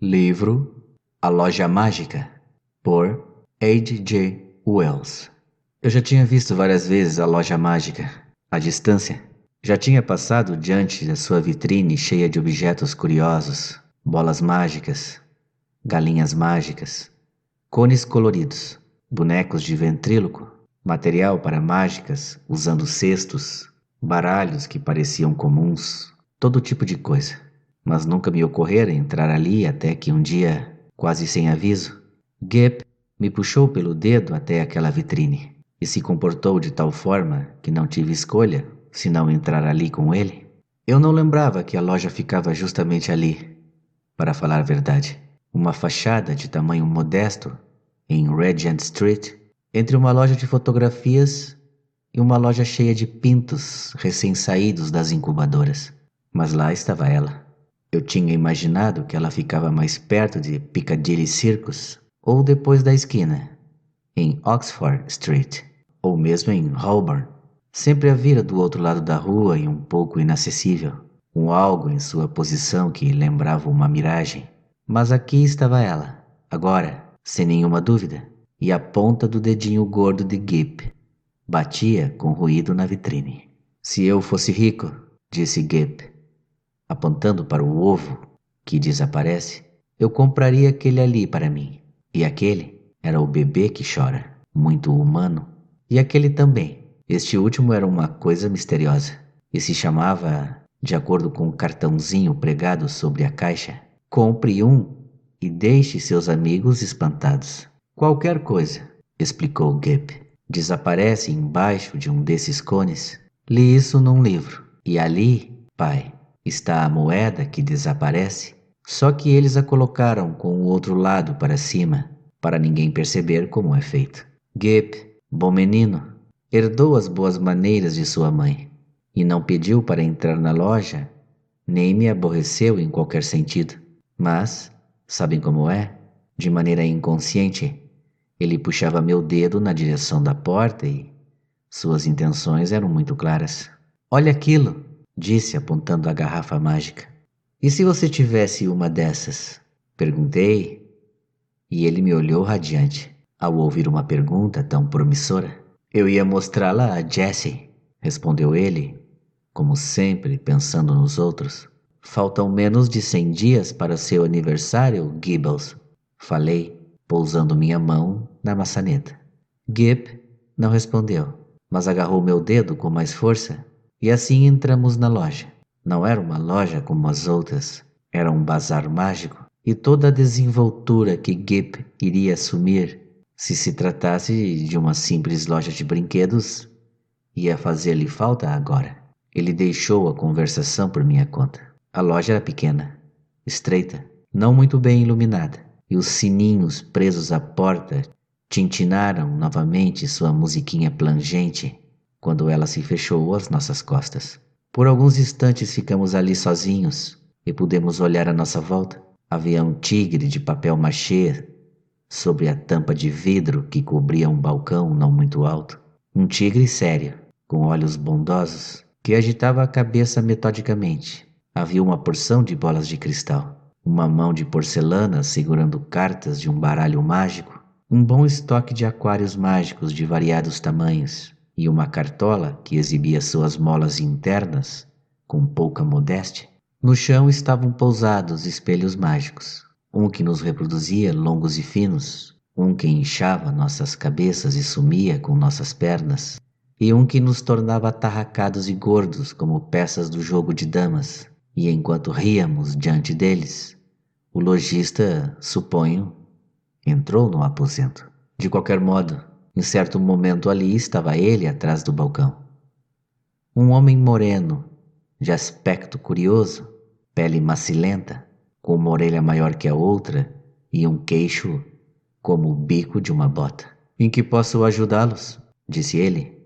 Livro A Loja Mágica, por H.G. Wells. Eu já tinha visto várias vezes a loja mágica, à distância. Já tinha passado diante da sua vitrine cheia de objetos curiosos, bolas mágicas, galinhas mágicas, cones coloridos, bonecos de ventríloco, material para mágicas usando cestos, baralhos que pareciam comuns, todo tipo de coisa. Mas nunca me ocorrera entrar ali até que um dia, quase sem aviso, Gip me puxou pelo dedo até aquela vitrine e se comportou de tal forma que não tive escolha senão entrar ali com ele. Eu não lembrava que a loja ficava justamente ali, para falar a verdade. Uma fachada de tamanho modesto em Regent Street, entre uma loja de fotografias e uma loja cheia de pintos recém-saídos das incubadoras. Mas lá estava ela. Eu tinha imaginado que ela ficava mais perto de Piccadilly Circus, ou depois da esquina, em Oxford Street, ou mesmo em Holborn. Sempre a vira do outro lado da rua e um pouco inacessível, com algo em sua posição que lembrava uma miragem. Mas aqui estava ela, agora, sem nenhuma dúvida, e a ponta do dedinho gordo de Gip batia com ruído na vitrine. Se eu fosse rico, disse Gip, apontando para o ovo que desaparece, eu compraria aquele ali para mim. E aquele era o bebê que chora, muito humano. E aquele também. Este último era uma coisa misteriosa e se chamava, de acordo com o cartãozinho pregado sobre a caixa, compre um e deixe seus amigos espantados. Qualquer coisa, explicou Gip, desaparece embaixo de um desses cones. Li isso num livro. E ali, pai, está a moeda que desaparece, só que eles a colocaram com o outro lado para cima, para ninguém perceber como é feito. Gip, bom menino, herdou as boas maneiras de sua mãe e não pediu para entrar na loja, nem me aborreceu em qualquer sentido. Mas, sabem como é? De maneira inconsciente, ele puxava meu dedo na direção da porta e suas intenções eram muito claras. Olha aquilo, disse apontando a garrafa mágica. E se você tivesse uma dessas? Perguntei, e ele me olhou radiante ao ouvir uma pergunta tão promissora. Eu ia mostrá-la a Jessie, respondeu ele, como sempre pensando nos outros. Faltam menos de 100 dias para seu aniversário, Gibbles, falei, pousando minha mão na maçaneta. Gip não respondeu, mas agarrou meu dedo com mais força e assim entramos na loja. Não era uma loja como as outras, era um bazar mágico e toda a desenvoltura que Gip iria assumir se se tratasse de uma simples loja de brinquedos ia fazer-lhe falta agora. Ele deixou a conversação por minha conta. A loja era pequena, estreita, não muito bem iluminada, e os sininhos presos à porta tintinaram novamente sua musiquinha plangente quando ela se fechou às nossas costas. Por alguns instantes ficamos ali sozinhos e pudemos olhar à nossa volta. Havia um tigre de papel machê sobre a tampa de vidro que cobria um balcão não muito alto. Um tigre sério, com olhos bondosos, que agitava a cabeça metodicamente. Havia uma porção de bolas de cristal, uma mão de porcelana segurando cartas de um baralho mágico, um bom estoque de aquários mágicos de variados tamanhos e uma cartola que exibia suas molas internas com pouca modéstia. No chão estavam pousados espelhos mágicos, um que nos reproduzia longos e finos, um que inchava nossas cabeças e sumia com nossas pernas, e um que nos tornava atarracados e gordos como peças do jogo de damas. E enquanto ríamos diante deles, o lojista, suponho, entrou no aposento. De qualquer modo, em certo momento ali estava ele atrás do balcão. Um homem moreno, de aspecto curioso, pele macilenta, com uma orelha maior que a outra e um queixo como o bico de uma bota. Em que posso ajudá-los? Disse ele,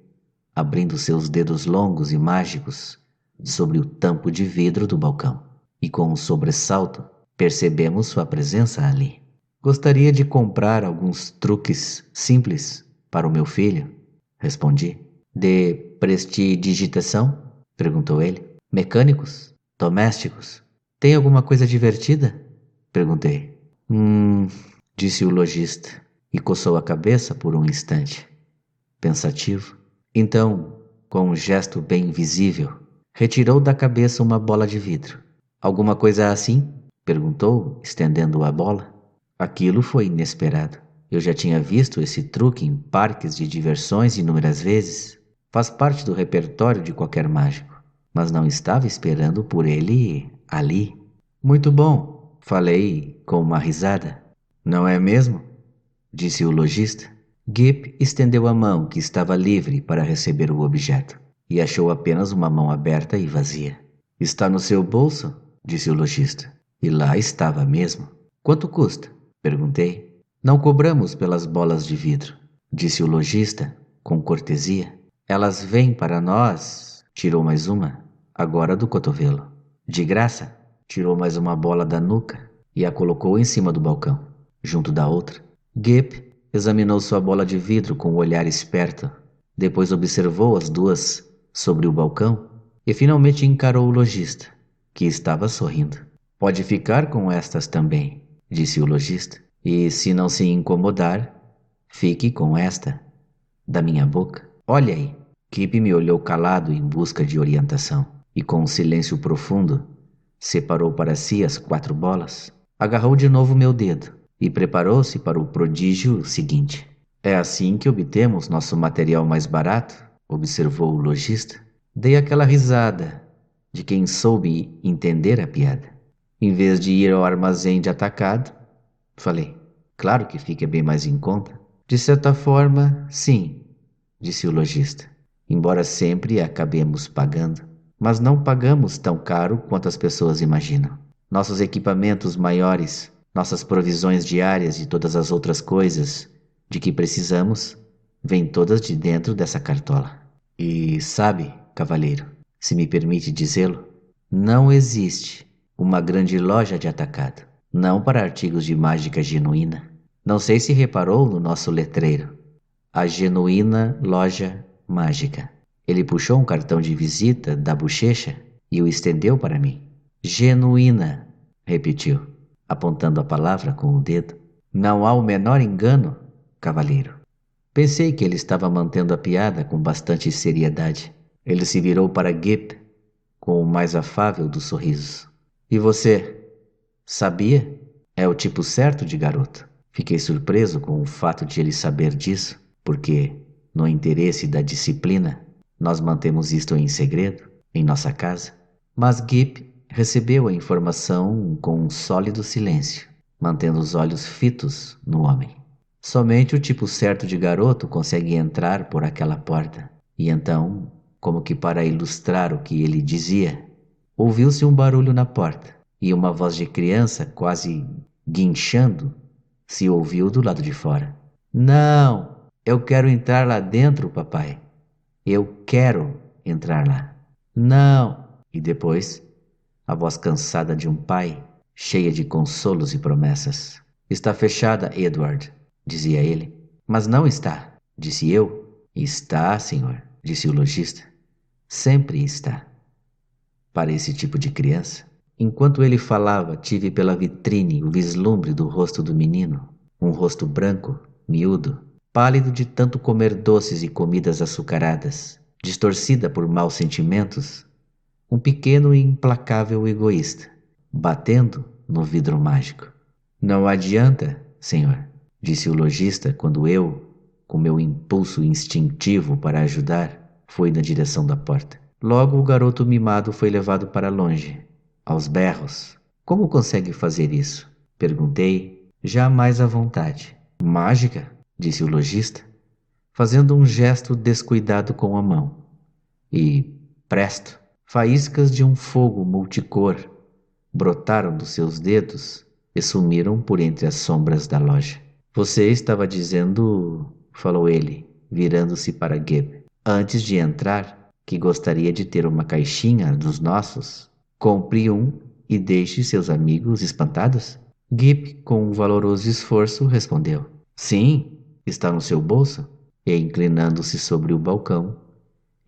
abrindo seus dedos longos e mágicos sobre o tampo de vidro do balcão. E com um sobressalto, percebemos sua presença ali. Gostaria de comprar alguns truques simples para o meu filho, respondi. De prestidigitação? Perguntou ele. Mecânicos? Domésticos? Tem alguma coisa divertida? Perguntei. Disse o lojista e coçou a cabeça por um instante, pensativo. Então, com um gesto bem visível, retirou da cabeça uma bola de vidro. Alguma coisa assim? Perguntou, estendendo a bola. Aquilo foi inesperado. Eu já tinha visto esse truque em parques de diversões inúmeras vezes. Faz parte do repertório de qualquer mágico. Mas não estava esperando por ele ali. Muito bom, falei com uma risada. Não é mesmo? Disse o lojista. Gip estendeu a mão que estava livre para receber o objeto e achou apenas uma mão aberta e vazia. Está no seu bolso? Disse o lojista. E lá estava mesmo. Quanto custa? Perguntei. Não cobramos pelas bolas de vidro, disse o lojista com cortesia. Elas vêm para nós. Tirou mais uma, agora do cotovelo. De graça. Tirou mais uma bola da nuca e a colocou em cima do balcão, junto da outra. Gip examinou sua bola de vidro com um olhar esperto. Depois observou as duas sobre o balcão e finalmente encarou o lojista, que estava sorrindo. Pode ficar com estas também, disse o lojista. E se não se incomodar, fique com esta, da minha boca. Olha aí. Gip me olhou calado em busca de orientação e com um silêncio profundo, separou para si as 4 bolas, agarrou de novo meu dedo e preparou-se para o prodígio seguinte. É assim que obtemos nosso material mais barato, observou o lojista. Dei aquela risada de quem soube entender a piada. Em vez de ir ao armazém de atacado, falei, claro que fica bem mais em conta. De certa forma, sim, disse o lojista, embora sempre acabemos pagando. Mas não pagamos tão caro quanto as pessoas imaginam. Nossos equipamentos maiores, nossas provisões diárias e todas as outras coisas de que precisamos, vêm todas de dentro dessa cartola. E sabe, cavalheiro, se me permite dizê-lo, não existe uma grande loja de atacado, não para artigos de mágica genuína. Não sei se reparou no nosso letreiro. A genuína loja mágica. Ele puxou um cartão de visita da bochecha e o estendeu para mim. Genuína, repetiu, apontando a palavra com o dedo. Não há o menor engano, cavalheiro. Pensei que ele estava mantendo a piada com bastante seriedade. Ele se virou para Gip com o mais afável dos sorrisos. E você, sabia? É o tipo certo de garoto. Fiquei surpreso com o fato de ele saber disso, porque, no interesse da disciplina, nós mantemos isto em segredo, em nossa casa. Mas Gip recebeu a informação com um sólido silêncio, mantendo os olhos fitos no homem. Somente o tipo certo de garoto consegue entrar por aquela porta. E então, como que para ilustrar o que ele dizia, ouviu-se um barulho na porta e uma voz de criança, quase guinchando, se ouviu do lado de fora. Não, eu quero entrar lá dentro, papai. Eu quero entrar lá. Não. E depois, a voz cansada de um pai, cheia de consolos e promessas. Está fechada, Edward, dizia ele. Mas não está, disse eu. Está, senhor, disse o lojista. Sempre está. Para esse tipo de criança. Enquanto ele falava, tive pela vitrine o vislumbre do rosto do menino. Um rosto branco, miúdo, pálido de tanto comer doces e comidas açucaradas, distorcida por maus sentimentos, um pequeno e implacável egoísta, batendo no vidro mágico. Não adianta, senhor, disse o lojista quando eu, com meu impulso instintivo para ajudar, fui na direção da porta. Logo o garoto mimado foi levado para longe, aos berros. Como consegue fazer isso? Perguntei, já mais à vontade. Mágica? Disse o lojista, fazendo um gesto descuidado com a mão. E, presto, faíscas de um fogo multicor brotaram dos seus dedos e sumiram por entre as sombras da loja. Você estava dizendo, falou ele, virando-se para Gip, antes de entrar, que gostaria de ter uma caixinha dos nossos? Compre um e deixe seus amigos espantados? Gip, com um valoroso esforço, respondeu. Sim, está no seu bolso? E, inclinando-se sobre o balcão,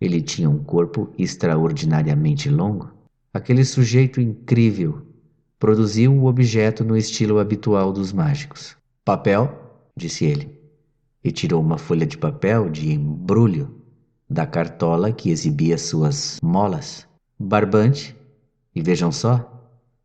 ele tinha um corpo extraordinariamente longo. Aquele sujeito incrível produziu o objeto no estilo habitual dos mágicos. Papel, disse ele, e tirou uma folha de papel de embrulho da cartola que exibia suas molas. Barbante, e vejam só,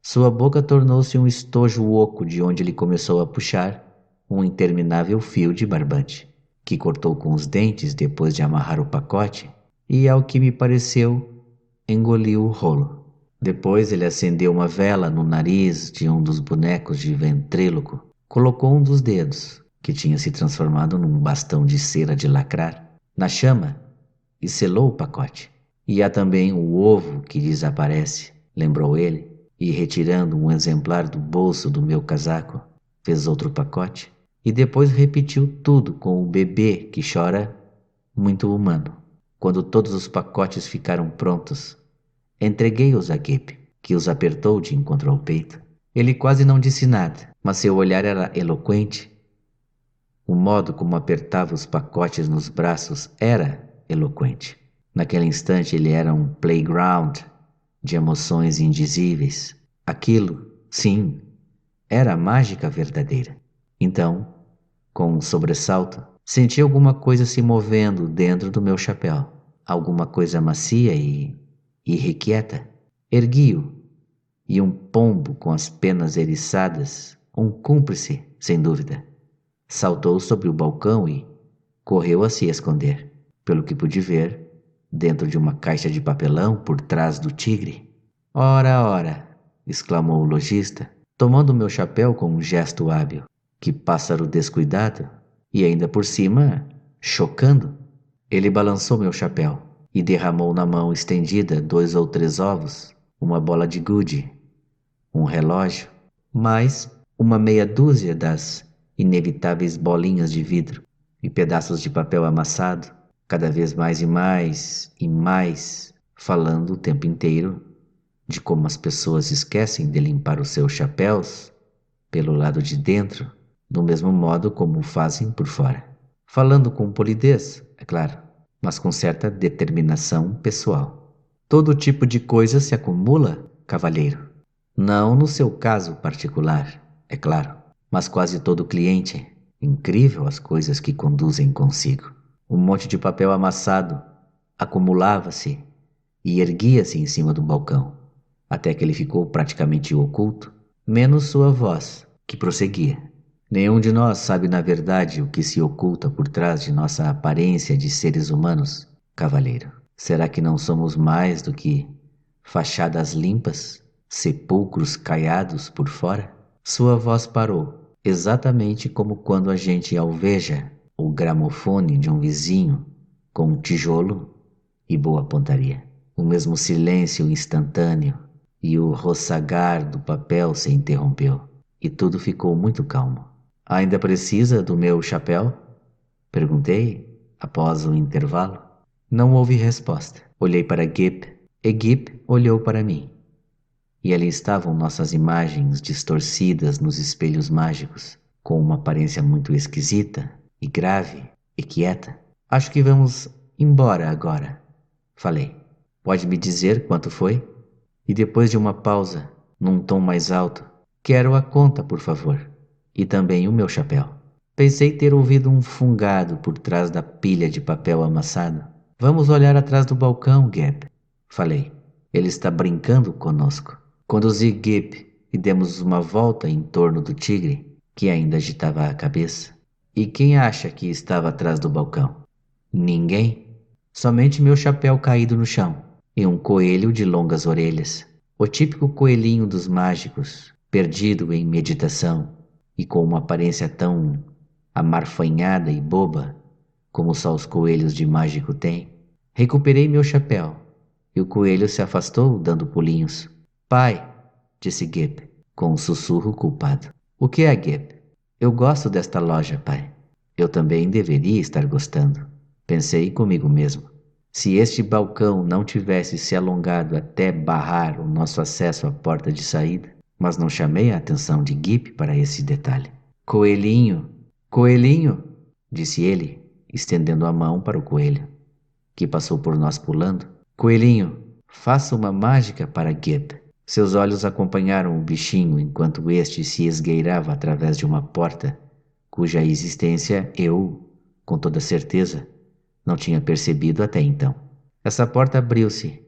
sua boca tornou-se um estojo oco de onde ele começou a puxar um interminável fio de barbante, que cortou com os dentes depois de amarrar o pacote e, ao que me pareceu, engoliu o rolo. Depois ele acendeu uma vela no nariz de um dos bonecos de ventríloco, colocou um dos dedos, que tinha se transformado num bastão de cera de lacrar, na chama e selou o pacote. E há também o ovo que desaparece, lembrou ele, e retirando um exemplar do bolso do meu casaco, fez outro pacote e depois repetiu tudo com o bebê que chora, muito humano. Quando todos os pacotes ficaram prontos, entreguei-os a Gip, que os apertou de encontro ao peito. Ele quase não disse nada, mas seu olhar era eloquente. O modo como apertava os pacotes nos braços era eloquente. Naquele instante ele era um playground de emoções indizíveis. Aquilo, sim, era a mágica verdadeira. Então, com um sobressalto, senti alguma coisa se movendo dentro do meu chapéu. Alguma coisa macia e irrequieta. Ergui-o, e um pombo com as penas eriçadas, um cúmplice, sem dúvida, saltou sobre o balcão e correu a se esconder, pelo que pude ver, dentro de uma caixa de papelão por trás do tigre. Ora, ora, exclamou o lojista, tomando meu chapéu com um gesto hábil. Que pássaro descuidado, e ainda por cima, chocando. Ele balançou meu chapéu e derramou na mão estendida 2 ou 3 ovos, uma bola de gude, um relógio, mais uma meia dúzia das inevitáveis bolinhas de vidro e pedaços de papel amassado, cada vez mais e mais e mais, falando o tempo inteiro de como as pessoas esquecem de limpar os seus chapéus pelo lado de dentro, do mesmo modo como o fazem por fora. Falando com polidez, é claro, mas com certa determinação pessoal. Todo tipo de coisa se acumula, cavalheiro. Não no seu caso particular, é claro, mas quase todo cliente. Incrível as coisas que conduzem consigo. Um monte de papel amassado acumulava-se e erguia-se em cima do balcão, até que ele ficou praticamente oculto, menos sua voz, que prosseguia. Nenhum de nós sabe na verdade o que se oculta por trás de nossa aparência de seres humanos, cavalheiro. Será que não somos mais do que fachadas limpas, sepulcros caiados por fora? Sua voz parou, exatamente como quando a gente alveja o gramofone de um vizinho com um tijolo e boa pontaria. O mesmo silêncio instantâneo e o roçagar do papel se interrompeu, e tudo ficou muito calmo. Ainda precisa do meu chapéu? Perguntei, após um intervalo. Não houve resposta. Olhei para Gip, e Gip olhou para mim. E ali estavam nossas imagens distorcidas nos espelhos mágicos, com uma aparência muito esquisita e grave e quieta. Acho que vamos embora agora, falei. Pode me dizer quanto foi? E depois de uma pausa, num tom mais alto, quero a conta, por favor. E também o meu chapéu. Pensei ter ouvido um fungado por trás da pilha de papel amassado. Vamos olhar atrás do balcão, Gip, falei. Ele está brincando conosco. Conduzi Gip e demos uma volta em torno do tigre, que ainda agitava a cabeça. E quem acha que estava atrás do balcão? Ninguém. Somente meu chapéu caído no chão e um coelho de longas orelhas. O típico coelhinho dos mágicos, perdido em meditação e com uma aparência tão amarfanhada e boba como só os coelhos de mágico têm. Recuperei meu chapéu e o coelho se afastou dando pulinhos. Pai, disse Gip, com um sussurro culpado. O que é, Gip? Eu gosto desta loja, pai. Eu também deveria estar gostando. Pensei comigo mesmo. Se este balcão não tivesse se alongado até barrar o nosso acesso à porta de saída, mas não chamei a atenção de Gip para esse detalhe. Coelhinho, coelhinho, disse ele, estendendo a mão para o coelho, que passou por nós pulando. Coelhinho, faça uma mágica para Gip. Seus olhos acompanharam o bichinho enquanto este se esgueirava através de uma porta, cuja existência eu, com toda certeza, não tinha percebido até então. Essa porta abriu-se,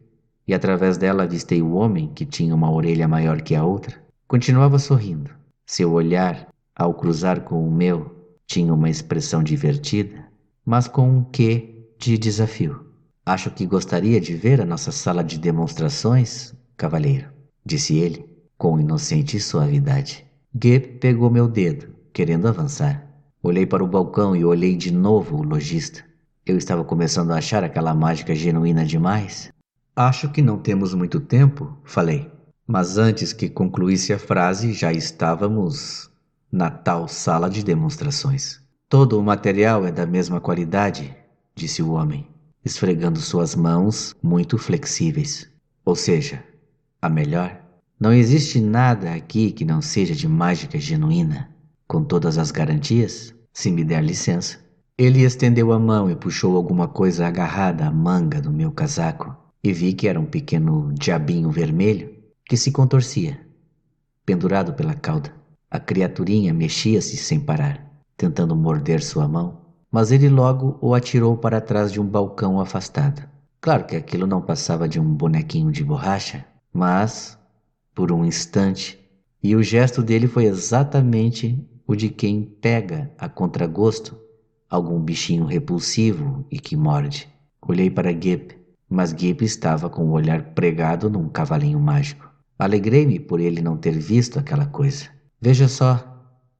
e através dela avistei o homem, que tinha uma orelha maior que a outra. Continuava sorrindo. Seu olhar, ao cruzar com o meu, tinha uma expressão divertida, mas com um quê de desafio. Acho que gostaria de ver a nossa sala de demonstrações, cavalheiro, disse ele, com inocente suavidade. Gip pegou meu dedo, querendo avançar. Olhei para o balcão e olhei de novo o lojista. Eu estava começando a achar aquela mágica genuína demais. Acho que não temos muito tempo, falei. Mas antes que concluísse a frase, já estávamos na tal sala de demonstrações. Todo o material é da mesma qualidade, disse o homem, esfregando suas mãos muito flexíveis. Ou seja, a melhor. Não existe nada aqui que não seja de mágica genuína, com todas as garantias, se me der licença. Ele estendeu a mão e puxou alguma coisa agarrada à manga do meu casaco, e vi que era um pequeno diabinho vermelho que se contorcia, pendurado pela cauda. A criaturinha mexia-se sem parar, tentando morder sua mão, mas ele logo o atirou para trás de um balcão afastado. Claro que aquilo não passava de um bonequinho de borracha, mas, por um instante, e o gesto dele foi exatamente o de quem pega a contragosto algum bichinho repulsivo e que morde. Olhei para Gip, mas Gip estava com o olhar pregado num cavalinho mágico. Alegrei-me por ele não ter visto aquela coisa. Veja só,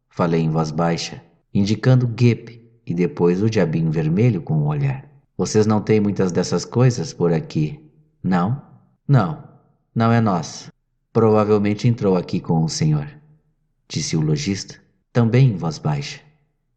falei em voz baixa, indicando Gip e depois o diabinho vermelho com o olhar. Vocês não têm muitas dessas coisas por aqui, não? Não, não é nosso. Provavelmente entrou aqui com o senhor, disse o lojista, também em voz baixa,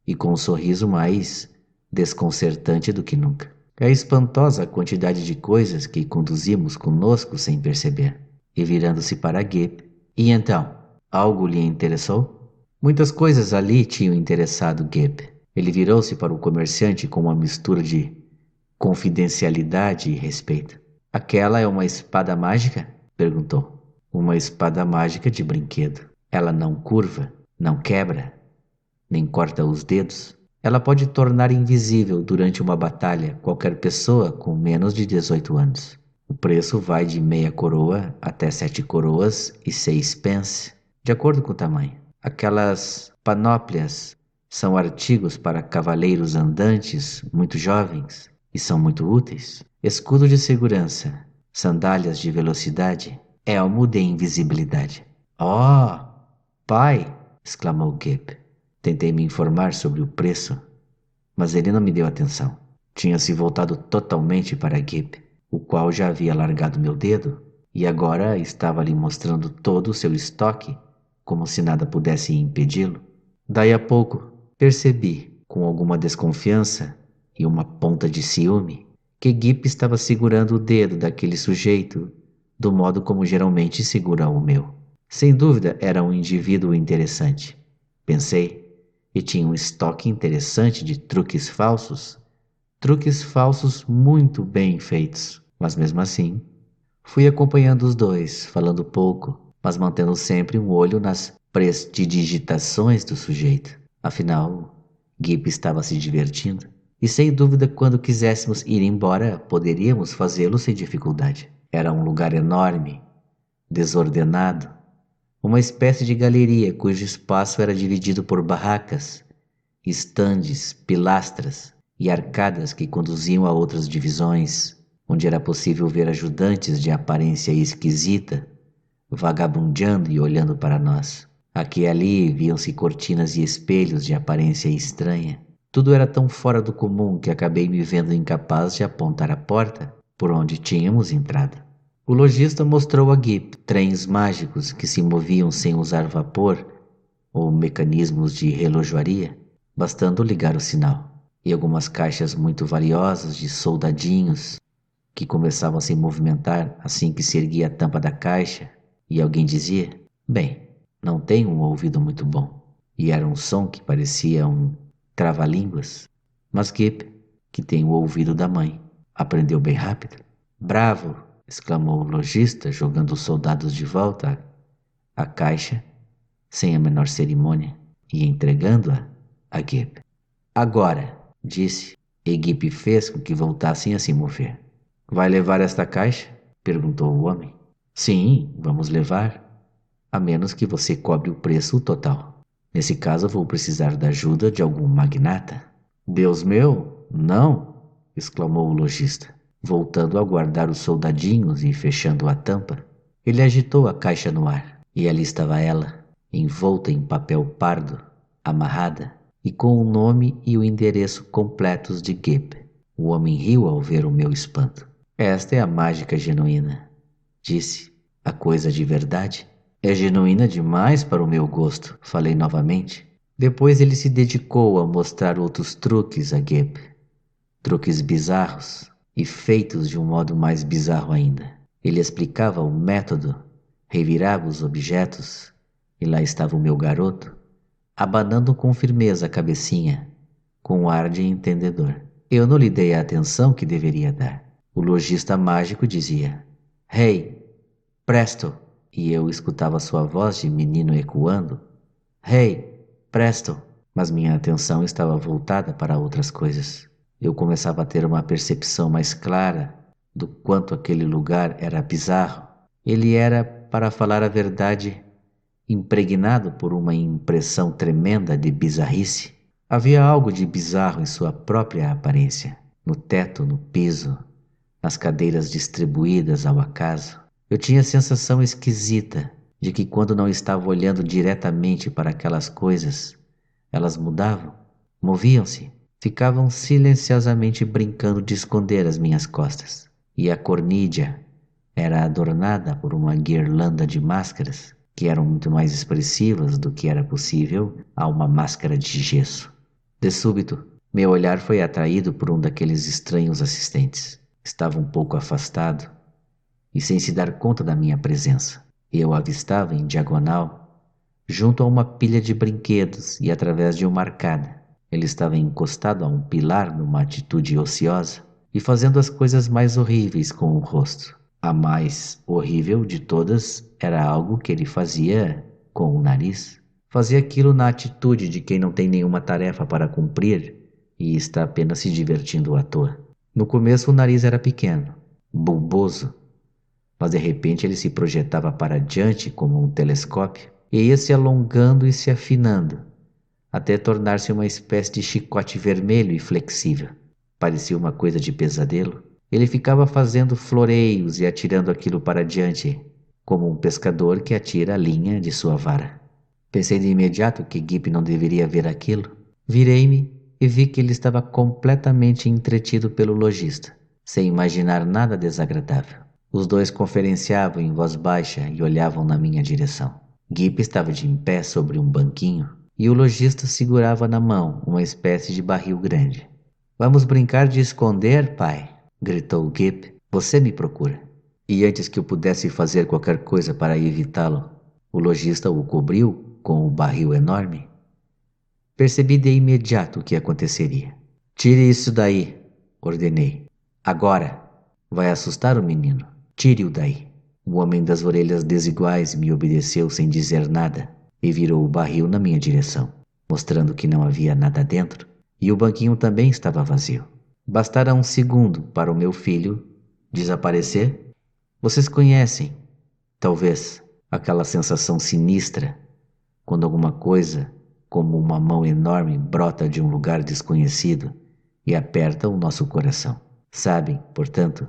e com um sorriso mais desconcertante do que nunca. É espantosa a quantidade de coisas que conduzimos conosco sem perceber. E virando-se para Gip, e então, algo lhe interessou? Muitas coisas ali tinham interessado Gip. Ele virou-se para o comerciante com uma mistura de confidencialidade e respeito. Aquela é uma espada mágica? Perguntou. Uma espada mágica de brinquedo. Ela não curva, não quebra, nem corta os dedos. Ela pode tornar invisível durante uma batalha qualquer pessoa com menos de 18 anos. O preço vai de meia coroa até 7 coroas e 6 pence, de acordo com o tamanho. Aquelas panóplias são artigos para cavaleiros andantes muito jovens e são muito úteis. Escudo de segurança, sandálias de velocidade, elmo de invisibilidade. Oh, pai! Exclamou Gip. Tentei me informar sobre o preço, mas ele não me deu atenção. Tinha se voltado totalmente para Gip, o qual já havia largado meu dedo e agora estava lhe mostrando todo o seu estoque, como se nada pudesse impedi-lo. Daí a pouco, percebi, com alguma desconfiança e uma ponta de ciúme, que Gip estava segurando o dedo daquele sujeito do modo como geralmente segura o meu. Sem dúvida era um indivíduo interessante, pensei, e tinha um estoque interessante de truques falsos muito bem feitos. Mas mesmo assim, fui acompanhando os dois, falando pouco, mas mantendo sempre um olho nas prestidigitações do sujeito. Afinal, Gip estava se divertindo, e sem dúvida quando quiséssemos ir embora, poderíamos fazê-lo sem dificuldade. Era um lugar enorme, desordenado, uma espécie de galeria cujo espaço era dividido por barracas, estandes, pilastras e arcadas que conduziam a outras divisões, onde era possível ver ajudantes de aparência esquisita, vagabundeando e olhando para nós. Aqui e ali viam-se cortinas e espelhos de aparência estranha. Tudo era tão fora do comum que acabei me vendo incapaz de apontar a porta por onde tínhamos entrado. O lojista mostrou a Gip trens mágicos que se moviam sem usar vapor ou mecanismos de relojoaria, bastando ligar o sinal, e algumas caixas muito valiosas de soldadinhos que começavam a se movimentar assim que se erguia a tampa da caixa, e alguém dizia: bem, não tenho um ouvido muito bom. E era um som que parecia um trava-línguas. Mas Gip, que tem o ouvido da mãe, aprendeu bem rápido. Bravo, exclamou o lojista, jogando os soldados de volta à caixa, sem a menor cerimônia, e entregando-a a Gibb. Agora, disse, e Gibb fez com que voltassem a se mover. Vai levar esta caixa? Perguntou o homem. Sim, vamos levar, a menos que você cobre o preço total. Nesse caso, vou precisar da ajuda de algum magnata. Deus meu, não! Exclamou o lojista, voltando a guardar os soldadinhos e fechando a tampa. Ele agitou a caixa no ar, e ali estava ela, envolta em papel pardo, amarrada, e com o nome e o endereço completos de Gibb. O homem riu ao ver o meu espanto. Esta é a mágica genuína, disse. A coisa de verdade. É genuína demais para o meu gosto, falei novamente. Depois ele se dedicou a mostrar outros truques a Gibb. Truques bizarros e feitos de um modo mais bizarro ainda. Ele explicava o método, revirava os objetos, e lá estava o meu garoto, abanando com firmeza a cabecinha, com um ar de entendedor. Eu não lhe dei a atenção que deveria dar. O lojista mágico dizia, Hey, presto! E eu escutava sua voz de menino ecoando, Hey, presto! Mas minha atenção estava voltada para outras coisas. Eu começava a ter uma percepção mais clara do quanto aquele lugar era bizarro. Ele era, para falar a verdade, impregnado por uma impressão tremenda de bizarrice. Havia algo de bizarro em sua própria aparência, no teto, no piso, nas cadeiras distribuídas ao acaso. Eu tinha a sensação esquisita de que quando não estava olhando diretamente para aquelas coisas, elas mudavam, moviam-se, ficavam silenciosamente brincando de esconder as minhas costas. E a cornídea era adornada por uma guirlanda de máscaras que eram muito mais expressivas do que era possível a uma máscara de gesso. De súbito, meu olhar foi atraído por um daqueles estranhos assistentes. Estava um pouco afastado e sem se dar conta da minha presença. Eu avistava em diagonal, junto a uma pilha de brinquedos e através de uma arcada. Ele estava encostado a um pilar numa atitude ociosa e fazendo as coisas mais horríveis com o rosto. A mais horrível de todas era algo que ele fazia com o nariz. Fazia aquilo na atitude de quem não tem nenhuma tarefa para cumprir e está apenas se divertindo à toa. No começo o nariz era pequeno, bulboso, mas de repente ele se projetava para diante como um telescópio e ia se alongando e se afinando, até tornar-se uma espécie de chicote vermelho e flexível. Parecia uma coisa de pesadelo. Ele ficava fazendo floreios e atirando aquilo para diante, como um pescador que atira a linha de sua vara. Pensei de imediato que Gibb não deveria ver aquilo. Virei-me e vi que ele estava completamente entretido pelo lojista, sem imaginar nada desagradável. Os dois conferenciavam em voz baixa e olhavam na minha direção. Gibb estava de em pé sobre um banquinho e o lojista segurava na mão uma espécie de barril grande. Vamos brincar de esconder, pai? Gritou Gibb. Você me procura. E antes que eu pudesse fazer qualquer coisa para evitá-lo, o lojista o cobriu com o barril enorme. Percebi de imediato o que aconteceria. Tire isso daí, ordenei. Agora. Vai assustar o menino. Tire-o daí. O homem das orelhas desiguais me obedeceu sem dizer nada e virou o barril na minha direção, mostrando que não havia nada dentro e o banquinho também estava vazio. Bastara um segundo para o meu filho desaparecer. Vocês conhecem, talvez, aquela sensação sinistra quando alguma coisa, como uma mão enorme, brota de um lugar desconhecido e aperta o nosso coração. Sabem, portanto,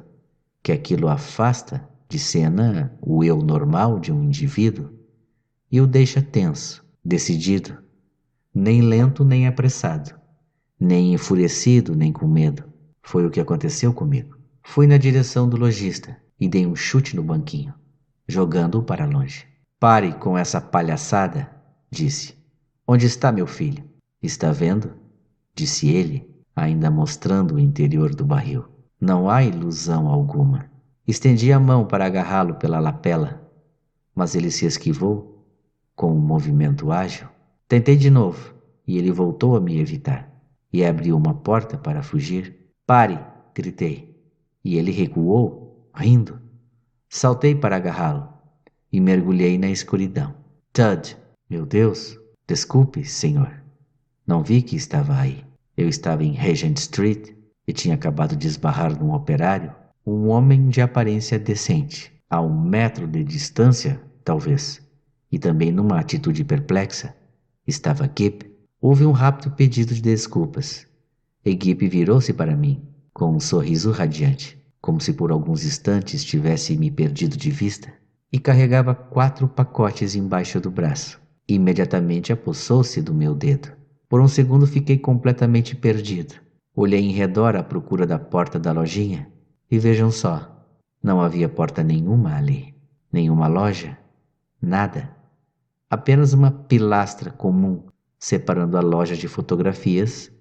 que aquilo afasta de cena o eu normal de um indivíduo e o deixa tenso, decidido, nem lento nem apressado, nem enfurecido nem com medo. Foi o que aconteceu comigo. Fui na direção do lojista e dei um chute no banquinho, jogando-o para longe. Pare com essa palhaçada, disse. Onde está meu filho? Está vendo? Disse ele, ainda mostrando o interior do barril. Não há ilusão alguma. Estendi a mão para agarrá-lo pela lapela, mas ele se esquivou com um movimento ágil. Tentei de novo e ele voltou a me evitar e abriu uma porta para fugir. Pare! Gritei. E ele recuou, rindo. Saltei para agarrá-lo e mergulhei na escuridão. Tud, meu Deus, desculpe, senhor. Não vi que estava aí. Eu estava em Regent Street e tinha acabado de esbarrar num operário, um homem de aparência decente, a 1 metro de distância, talvez, e também numa atitude perplexa. Estava Gipp. Houve um rápido pedido de desculpas, e Gipp virou-se para mim, com um sorriso radiante, como se por alguns instantes tivesse me perdido de vista, e carregava 4 pacotes embaixo do braço. Imediatamente apossou-se do meu dedo. Por um segundo fiquei completamente perdido. Olhei em redor à procura da porta da lojinha, e vejam só, não havia porta nenhuma ali, nenhuma loja, nada. Apenas uma pilastra comum separando a loja de fotografias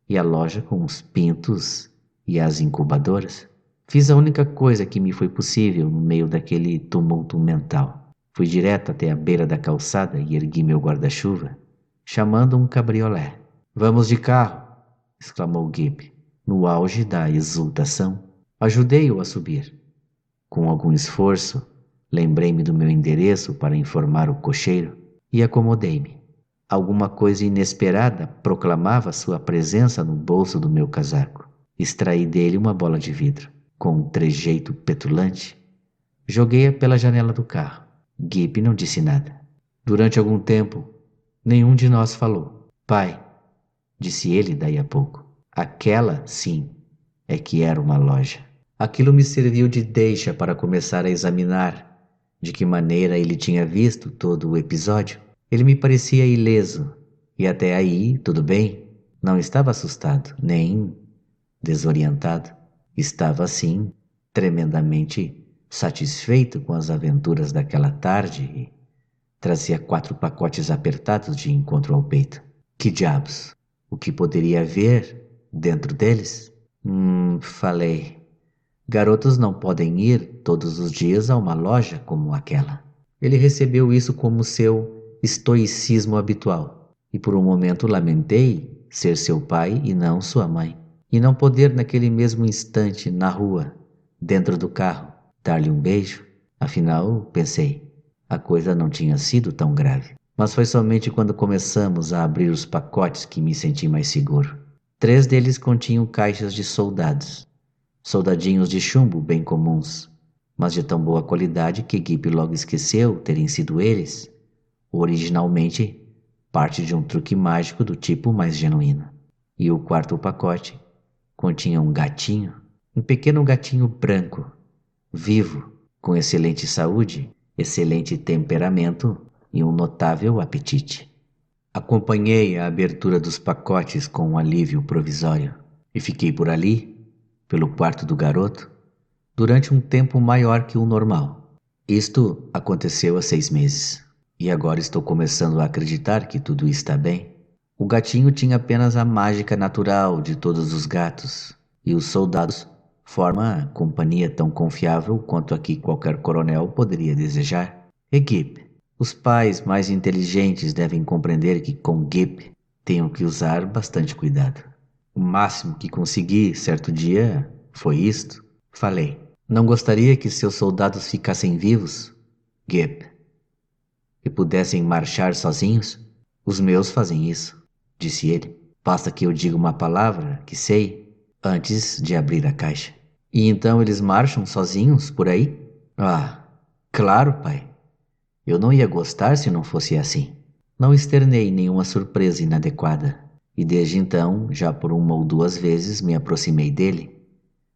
e a loja com os pintos e as incubadoras. Fiz a única coisa que me foi possível no meio daquele tumulto mental. Fui direto até a beira da calçada e ergui meu guarda-chuva, chamando um cabriolé. "Vamos de carro!" exclamou Gibb, no auge da exultação. Ajudei-o a subir. Com algum esforço, lembrei-me do meu endereço para informar o cocheiro e acomodei-me. Alguma coisa inesperada proclamava sua presença no bolso do meu casaco. Extraí dele uma bola de vidro. Com um trejeito petulante, joguei-a pela janela do carro. Gibb não disse nada. Durante algum tempo, nenhum de nós falou. "Pai", disse ele daí a pouco, "aquela, sim, é que era uma loja." Aquilo me serviu de deixa para começar a examinar de que maneira ele tinha visto todo o episódio. Ele me parecia ileso, e até aí tudo bem. Não estava assustado, nem desorientado. Estava, sim, tremendamente satisfeito com as aventuras daquela tarde e trazia 4 pacotes apertados de encontro ao peito. Que diabos? O que poderia haver dentro deles? Falei. Garotos não podem ir todos os dias a uma loja como aquela. Ele recebeu isso como seu estoicismo habitual, e por um momento lamentei ser seu pai e não sua mãe, e não poder naquele mesmo instante, na rua, dentro do carro, dar-lhe um beijo. Afinal, pensei, a coisa não tinha sido tão grave. Mas foi somente quando começamos a abrir os pacotes que me senti mais seguro. 3 deles continham caixas de soldados. Soldadinhos de chumbo bem comuns, mas de tão boa qualidade que Gibb logo esqueceu terem sido eles, originalmente, parte de um truque mágico do tipo mais genuíno. E o 4º pacote continha um gatinho, um pequeno gatinho branco, vivo, com excelente saúde, excelente temperamento e um notável apetite. Acompanhei a abertura dos pacotes com um alívio provisório e fiquei por ali, pelo quarto do garoto, durante um tempo maior que o normal. Isto aconteceu há 6 meses, e agora estou começando a acreditar que tudo está bem. O gatinho tinha apenas a mágica natural de todos os gatos, e os soldados formam a companhia tão confiável quanto a que qualquer coronel poderia desejar. E Gibb, os pais mais inteligentes devem compreender que com Gibb tenho que usar bastante cuidado. O máximo que consegui, certo dia, foi isto. Falei, não gostaria que seus soldados ficassem vivos, Gibb, e pudessem marchar sozinhos? Os meus fazem isso, disse ele. Basta que eu diga uma palavra que sei, antes de abrir a caixa. E então eles marcham sozinhos por aí? Ah, claro, pai. Eu não ia gostar se não fosse assim. Não externei nenhuma surpresa inadequada. E desde então, já por 1 ou 2 vezes me aproximei dele,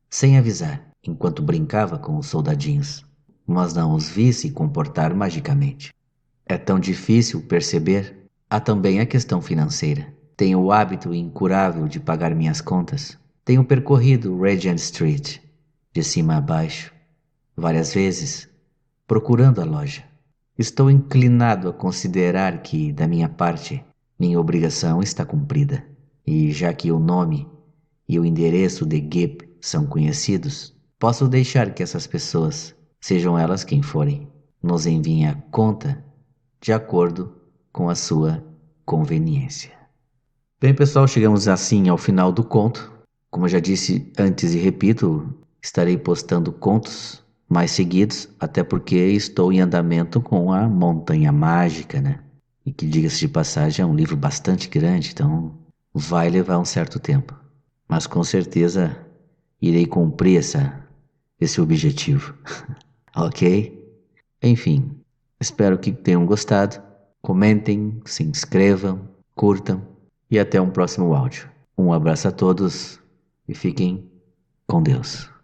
sem avisar, enquanto brincava com os soldadinhos, mas não os vi se comportar magicamente. É tão difícil perceber. Há também a questão financeira. Tenho o hábito incurável de pagar minhas contas. Tenho percorrido Regent Street, de cima a baixo, várias vezes, procurando a loja. Estou inclinado a considerar que, da minha parte, minha obrigação está cumprida. E já que o nome e o endereço de Gibb são conhecidos, posso deixar que essas pessoas, sejam elas quem forem, nos enviem a conta de acordo com a sua conveniência. Bem, pessoal, chegamos assim ao final do conto. Como eu já disse antes e repito, estarei postando contos mais seguidos, até porque estou em andamento com a Montanha Mágica, né? E que, diga-se de passagem, é um livro bastante grande, então vai levar um certo tempo. Mas com certeza irei cumprir esse objetivo. Ok? Enfim, espero que tenham gostado. Comentem, se inscrevam, curtam e até um próximo áudio. Um abraço a todos e fiquem com Deus.